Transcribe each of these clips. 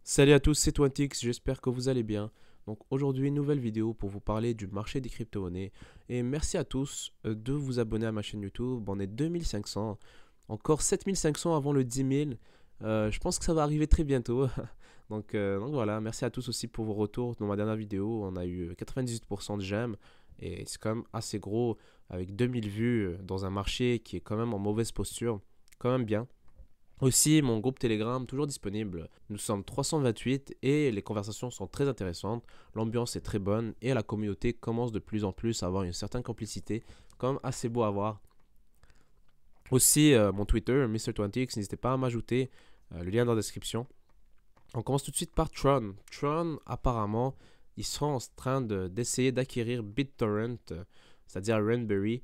Salut à tous, c'est Twantix, j'espère que vous allez bien. Donc aujourd'hui, nouvelle vidéo pour vous parler du marché des crypto-monnaies. Et merci à tous de vous abonner à ma chaîne YouTube. On est 2500, encore 7500 avant le 10 000. Je pense que ça va arriver très bientôt. Donc voilà, merci à tous aussi pour vos retours. Dans ma dernière vidéo, on a eu 98% de j'aime. Et c'est quand même assez gros avec 2000 vues dans un marché qui est quand même en mauvaise posture. Quand même bien. Aussi, mon groupe Telegram, toujours disponible. Nous sommes 328 et les conversations sont très intéressantes. L'ambiance est très bonne et la communauté commence de plus en plus à avoir une certaine complicité, quand même assez beau à voir. Aussi, mon Twitter, Mr20x, n'hésitez pas à m'ajouter, le lien dans la description. On commence tout de suite par Tron. Tron, apparemment, ils sont en train d'essayer d'acquérir BitTorrent, c'est-à-dire Raspberry,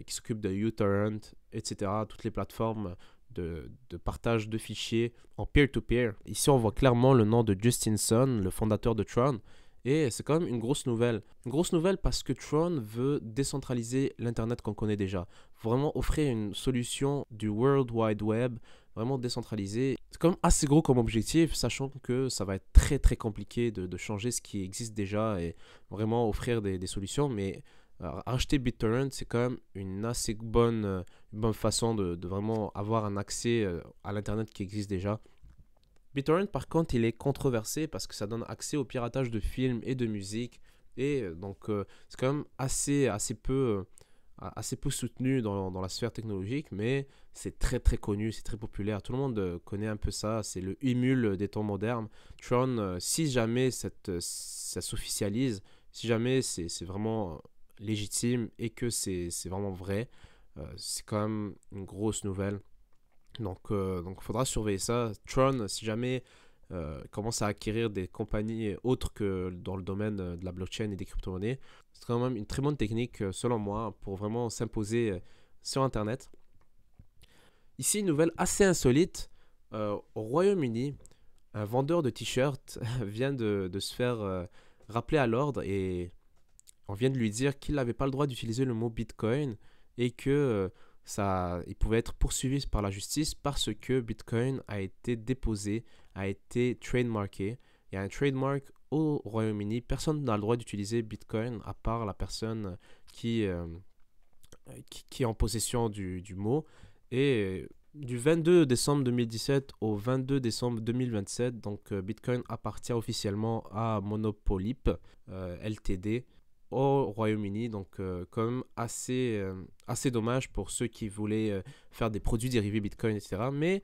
qui s'occupe de uTorrent, etc. Toutes les plateformes de partage de fichiers en peer-to-peer. Ici, on voit clairement le nom de Justin Sun, le fondateur de Tron. Et c'est quand même une grosse nouvelle. Une grosse nouvelle parce que Tron veut décentraliser l'Internet qu'on connaît déjà. Vraiment offrir une solution du World Wide Web, vraiment décentralisée. C'est quand même assez gros comme objectif, sachant que ça va être très très compliqué de changer ce qui existe déjà et vraiment offrir des solutions. Mais acheter BitTorrent, c'est quand même une assez bonne façon de vraiment avoir un accès à l'Internet qui existe déjà. BitTorrent, par contre, il est controversé parce que ça donne accès au piratage de films et de musique. Et c'est quand même assez peu soutenu dans la sphère technologique, mais c'est très très connu, c'est très populaire. Tout le monde connaît un peu ça. C'est le Emule des temps modernes. Tron, si jamais ça s'officialise, si jamais c'est vraiment légitime et que c'est vraiment vrai, c'est quand même une grosse nouvelle. Donc, il faudra surveiller ça. Tron, si jamais commence à acquérir des compagnies autres que dans le domaine de la blockchain et des crypto-monnaies, c'est quand même une très bonne technique, selon moi, pour vraiment s'imposer sur Internet. Ici, une nouvelle assez insolite. Au Royaume-Uni, un vendeur de t-shirts vient de se faire rappeler à l'ordre et on vient de lui dire qu'il n'avait pas le droit d'utiliser le mot Bitcoin et que il pouvait être poursuivi par la justice parce que Bitcoin a été déposé, a été trademarké. Il y a un trademark au Royaume-Uni. Personne n'a le droit d'utiliser Bitcoin à part la personne qui, euh, qui est en possession du mot. Et du 22 décembre 2017 au 22 décembre 2027, donc Bitcoin appartient officiellement à Monopoly Ltd au Royaume-Uni. Donc quand même assez dommage pour ceux qui voulaient faire des produits dérivés Bitcoin, etc. Mais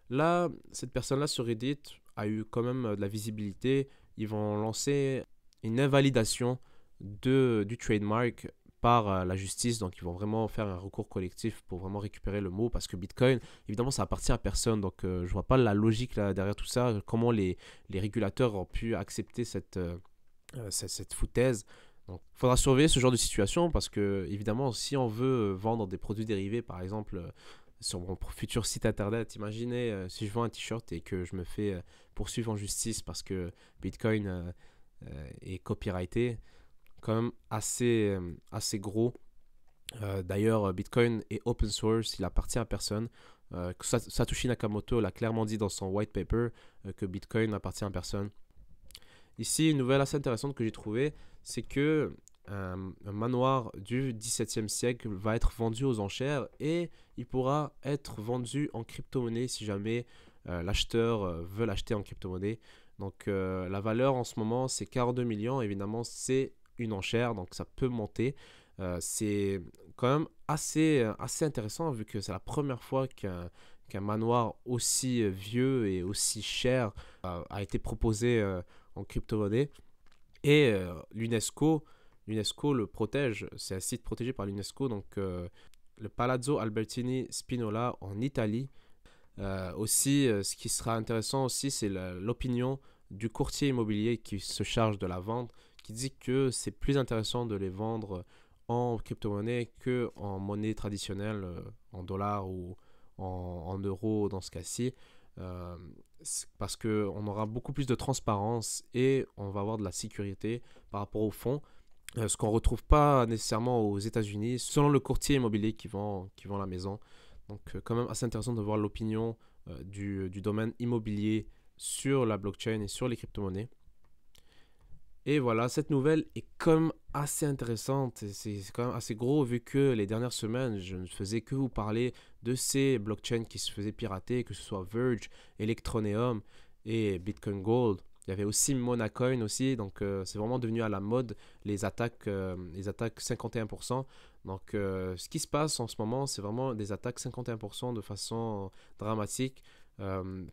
là, cette personne-là sur Reddit a eu quand même de la visibilité. Ils vont lancer une invalidation du trademark par la justice. Donc, ils vont vraiment faire un recours collectif pour vraiment récupérer le mot parce que Bitcoin, évidemment, ça appartient à personne. Donc, je vois pas la logique là, derrière tout ça. Comment les régulateurs ont pu accepter cette foutaise. Donc, il faudra surveiller ce genre de situation parce que, évidemment, si on veut vendre des produits dérivés, par exemple, sur mon futur site internet, imaginez si je vends un t-shirt et que je me fais poursuivre en justice parce que Bitcoin est copyrighté, quand même assez gros. D'ailleurs, Bitcoin est open source, il appartient à personne. Satoshi Nakamoto l'a clairement dit dans son white paper que Bitcoin n'appartient à personne. Ici, une nouvelle assez intéressante que j'ai trouvée, c'est que un manoir du XVIIe siècle va être vendu aux enchères et il pourra être vendu en crypto-monnaie si jamais l'acheteur veut l'acheter en crypto-monnaie. Donc la valeur en ce moment c'est 42 millions, évidemment c'est une enchère donc ça peut monter. C'est quand même assez intéressant vu que c'est la première fois qu'un manoir aussi vieux et aussi cher a été proposé en crypto-monnaie. Et l'UNESCO le protège, c'est un site protégé par l'UNESCO, donc le Palazzo Albertini Spinola en Italie. Aussi, ce qui sera intéressant aussi, c'est l'opinion du courtier immobilier qui se charge de la vente, qui dit que c'est plus intéressant de les vendre en crypto-monnaie qu'en monnaie traditionnelle, en dollars ou en euros dans ce cas-ci. Euh, Parce qu'on aura beaucoup plus de transparence et on va avoir de la sécurité par rapport au fonds, ce qu'on ne retrouve pas nécessairement aux États-Unis, selon le courtier immobilier qui vend la maison. Donc, quand même assez intéressant de voir l'opinion du domaine immobilier sur la blockchain et sur les crypto-monnaies. Et voilà, cette nouvelle est comme assez intéressante, c'est quand même assez gros vu que les dernières semaines, je ne faisais que vous parler de ces blockchains qui se faisaient pirater, que ce soit Verge, Electroneum et Bitcoin Gold. Il y avait aussi Monacoin aussi, donc c'est vraiment devenu à la mode les attaques 51%. Donc ce qui se passe en ce moment, c'est vraiment des attaques 51% de façon dramatique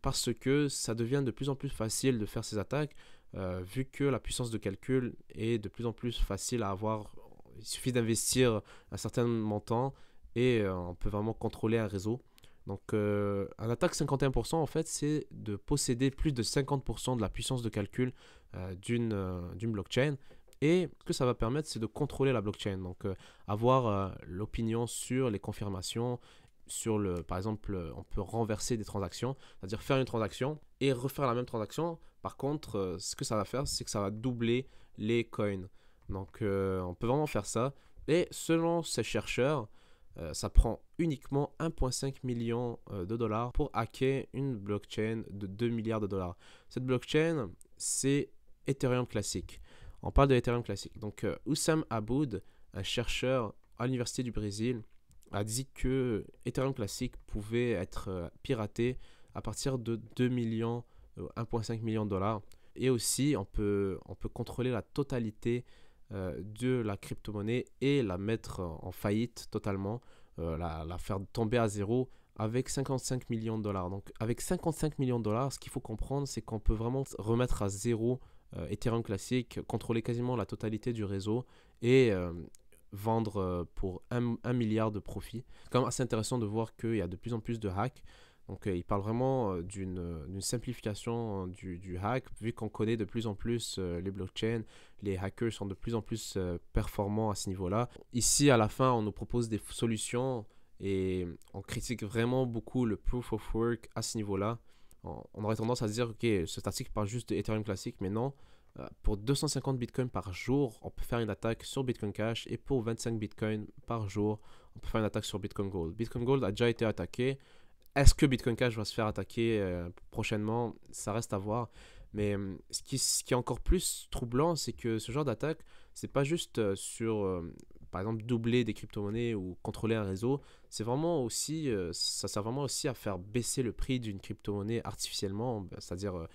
parce que ça devient de plus en plus facile de faire ces attaques. Vu que la puissance de calcul est de plus en plus facile à avoir, il suffit d'investir un certain montant et on peut vraiment contrôler un réseau. Donc, un attaque 51%, en fait, c'est de posséder plus de 50% de la puissance de calcul d'une blockchain. Et ce que ça va permettre, c'est de contrôler la blockchain. Donc, avoir l'opinion sur les confirmations, par exemple, on peut renverser des transactions, c'est-à-dire faire une transaction et refaire la même transaction. Par contre, ce que ça va faire, c'est que ça va doubler les coins. Donc, on peut vraiment faire ça. Et selon ces chercheurs, ça prend uniquement 1,5 million de dollars pour hacker une blockchain de 2 milliards de dollars. Cette blockchain, c'est Ethereum classique. On parle de Ethereum classique. Donc, Oussam Aboud, un chercheur à l'Université du Brésil, a dit que Ethereum classique pouvait être piraté à partir de 2 millions, 1,5 million de dollars. Et aussi, on peut contrôler la totalité de la crypto-monnaie et la mettre en faillite totalement, la faire tomber à zéro avec 55 millions de dollars. Donc avec 55 millions de dollars, ce qu'il faut comprendre, c'est qu'on peut vraiment remettre à zéro Ethereum classique, contrôler quasiment la totalité du réseau et vendre pour 1 milliard de profit. C'est quand même assez intéressant de voir qu'il y a de plus en plus de hacks. Donc il parle vraiment d'une simplification du hack, vu qu'on connaît de plus en plus les blockchains, les hackers sont de plus en plus performants à ce niveau-là. Ici, à la fin, on nous propose des solutions et on critique vraiment beaucoup le proof of work à ce niveau-là. On aurait tendance à se dire, ok, cet article parle juste d'Ethereum classique, mais non. Pour 250 bitcoins par jour, on peut faire une attaque sur Bitcoin Cash, et pour 25 bitcoins par jour, on peut faire une attaque sur Bitcoin Gold. Bitcoin Gold a déjà été attaqué. Est-ce que Bitcoin Cash va se faire attaquer prochainement? Ça reste à voir. Mais ce qui est encore plus troublant, c'est que ce genre d'attaque, c'est pas juste sur, par exemple, doubler des crypto-monnaies ou contrôler un réseau. C'est vraiment aussi, ça sert vraiment aussi à faire baisser le prix d'une crypto-monnaie artificiellement, c'est-à-dire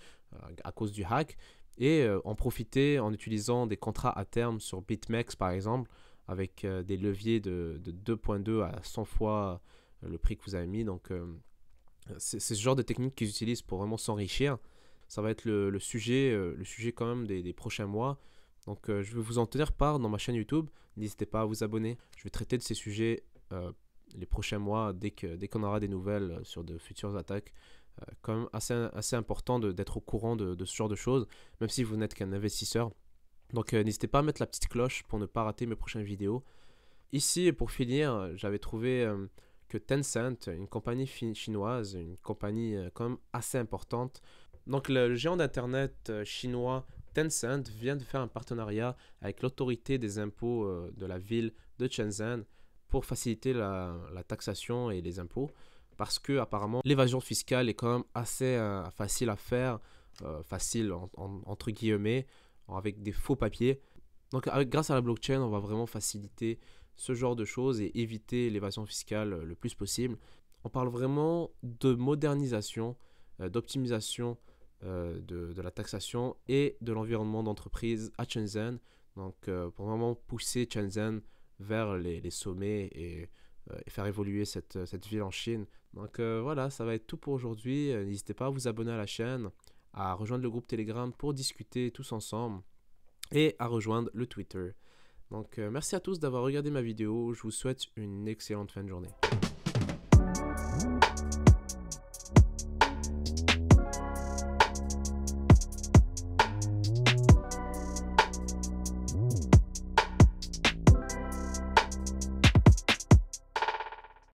à cause du hack, et en profiter en utilisant des contrats à terme sur BitMEX, par exemple, avec des leviers de 2,2 à 100 fois le prix que vous avez mis. Donc, c'est ce genre de technique qu'ils utilisent pour vraiment s'enrichir. Ça va être le sujet quand même des prochains mois. Donc je vais vous en tenir part dans ma chaîne YouTube. N'hésitez pas à vous abonner. Je vais traiter de ces sujets les prochains mois dès qu'on aura des nouvelles sur de futures attaques. Quand même assez important d'être au courant de ce genre de choses, même si vous n'êtes qu'un investisseur. Donc n'hésitez pas à mettre la petite cloche pour ne pas rater mes prochaines vidéos. Ici, pour finir, j'avais trouvé que Tencent, une compagnie chinoise, une compagnie quand même assez importante. Donc le géant d'internet chinois Tencent vient de faire un partenariat avec l'autorité des impôts de la ville de Shenzhen pour faciliter la taxation et les impôts, parce que apparemment l'évasion fiscale est quand même assez facile à faire, facile entre guillemets, avec des faux papiers. Donc grâce à la blockchain, on va vraiment faciliter ce genre de choses et éviter l'évasion fiscale le plus possible. On parle vraiment de modernisation, d'optimisation de la taxation et de l'environnement d'entreprise à Shenzhen. Donc pour vraiment pousser Shenzhen vers les sommets et faire évoluer cette ville en Chine. Donc voilà, ça va être tout pour aujourd'hui. N'hésitez pas à vous abonner à la chaîne, à rejoindre le groupe Telegram pour discuter tous ensemble et à rejoindre le Twitter. Donc merci à tous d'avoir regardé ma vidéo. Je vous souhaite une excellente fin de journée.